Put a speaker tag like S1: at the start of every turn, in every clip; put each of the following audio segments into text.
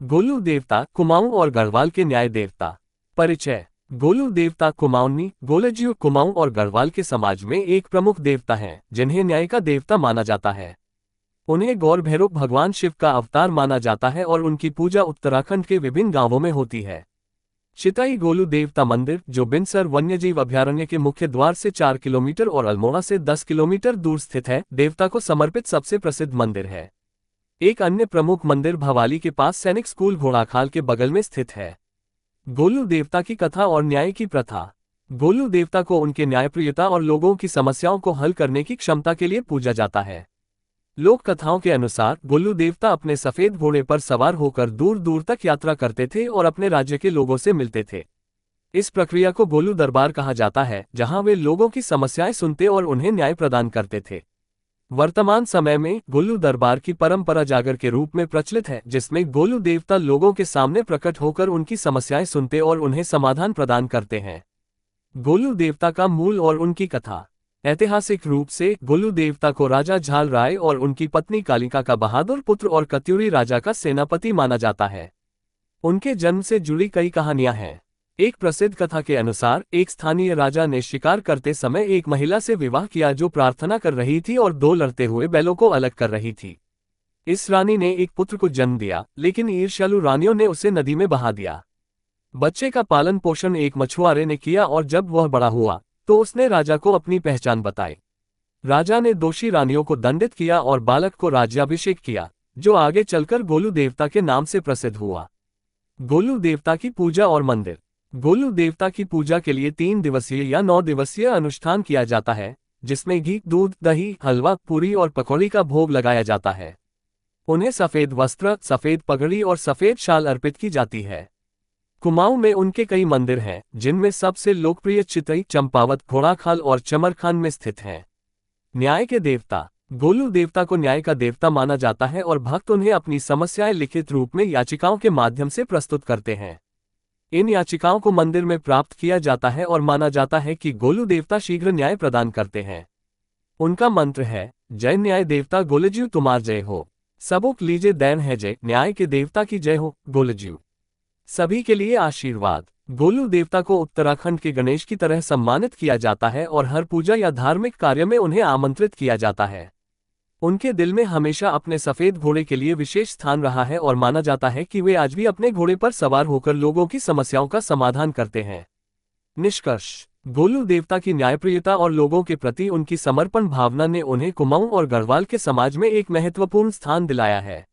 S1: गोलू देवता कुमाऊं और गढ़वाल के न्याय देवता। परिचय। गोलू देवता कुमाऊनी, गोलजियू कुमाऊं और गढ़वाल के समाज में एक प्रमुख देवता हैं, जिन्हें न्याय का देवता माना जाता है। उन्हें गौर भैरव भगवान शिव का अवतार माना जाता है और उनकी पूजा उत्तराखंड के विभिन्न गांवों में होती है। चिताई गोलू देवता मंदिर, जो बिनसर वन्यजीव अभयारण्य के मुख्य द्वार से 4 किलोमीटर और अल्मोड़ा से 10 किलोमीटर दूर स्थित है, देवता को समर्पित सबसे प्रसिद्ध मंदिर है। एक अन्य प्रमुख मंदिर भवाली के पास सैनिक स्कूल घोड़ाखाल के बगल में स्थित है। गोलू देवता की कथा और न्याय की प्रथा। गोलू देवता को उनके न्यायप्रियता और लोगों की समस्याओं को हल करने की क्षमता के लिए पूजा जाता है। लोक कथाओं के अनुसार गोलू देवता अपने सफेद घोड़े पर सवार होकर दूर दूर तक यात्रा करते थे और अपने राज्य के लोगों से मिलते थे। इस प्रक्रिया को गोलू दरबार कहा जाता है, जहां वे लोगों की समस्याएं सुनते और उन्हें न्याय प्रदान करते थे। वर्तमान समय में गोलू दरबार की परंपरा जागर के रूप में प्रचलित है, जिसमें गोलू देवता लोगों के सामने प्रकट होकर उनकी समस्याएं सुनते और उन्हें समाधान प्रदान करते हैं। गोलू देवता का मूल और उनकी कथा। ऐतिहासिक रूप से गोलू देवता को राजा झाल राय और उनकी पत्नी कालिका का बहादुर पुत्र और कत्यूरी राजा का सेनापति माना जाता है। उनके जन्म से जुड़ी कई कहानियां हैं। एक प्रसिद्ध कथा के अनुसार एक स्थानीय राजा ने शिकार करते समय एक महिला से विवाह किया, जो प्रार्थना कर रही थी और 2 लड़ते हुए बैलों को अलग कर रही थी। इस रानी ने एक पुत्र को जन्म दिया, लेकिन ईर्ष्यालु रानियों ने उसे नदी में बहा दिया। बच्चे का पालन पोषण एक मछुआरे ने किया और जब वह बड़ा हुआ तो उसने राजा को अपनी पहचान बताई। राजा ने दोषी रानियों को दंडित किया और बालक को राज्याभिषेक किया, जो आगे चलकर गोलू देवता के नाम से प्रसिद्ध हुआ। गोलू देवता की पूजा और मंदिर। गोलू देवता की पूजा के लिए 3 दिवसीय या 9 दिवसीय अनुष्ठान किया जाता है, जिसमें घी, दूध, दही, हलवा, पूरी और पकौड़ी का भोग लगाया जाता है। उन्हें सफेद वस्त्र, सफेद पगड़ी और सफेद शाल अर्पित की जाती है। कुमाऊं में उनके कई मंदिर हैं, जिनमें सबसे लोकप्रिय चितई, चंपावत, घोड़ाखाल और चमरखान में स्थित हैं। न्याय के देवता। गोलू देवता को न्याय का देवता माना जाता है और भक्त उन्हें अपनी समस्याएं लिखित रूप में याचिकाओं के माध्यम से प्रस्तुत करते हैं। इन याचिकाओं को मंदिर में प्राप्त किया जाता है और माना जाता है कि गोलू देवता शीघ्र न्याय प्रदान करते हैं। उनका मंत्र है, जय न्याय देवता गोलज्यू तुम्हार जय हो। सबूक लीजे दैन है जय, न्याय के देवता की जय हो गोलज्यू। सभी के लिए आशीर्वाद। गोलू देवता को उत्तराखंड के गणेश की तरह सम्मानित किया जाता है और हर पूजा या धार्मिक कार्य में उन्हें आमंत्रित किया जाता है। उनके दिल में हमेशा अपने सफेद घोड़े के लिए विशेष स्थान रहा है और माना जाता है कि वे आज भी अपने घोड़े पर सवार होकर लोगों की समस्याओं का समाधान करते हैं। निष्कर्ष। गोलू देवता की न्यायप्रियता और लोगों के प्रति उनकी समर्पण भावना ने उन्हें कुमाऊं और गढ़वाल के समाज में एक महत्वपूर्ण स्थान दिलाया है।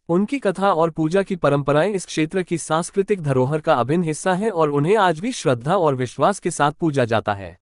S1: उनकी कथा और पूजा की परंपराएं इस क्षेत्र की सांस्कृतिक धरोहर का अभिन्न हिस्सा हैं और उन्हें आज भी श्रद्धा और विश्वास के साथ पूजा जाता है।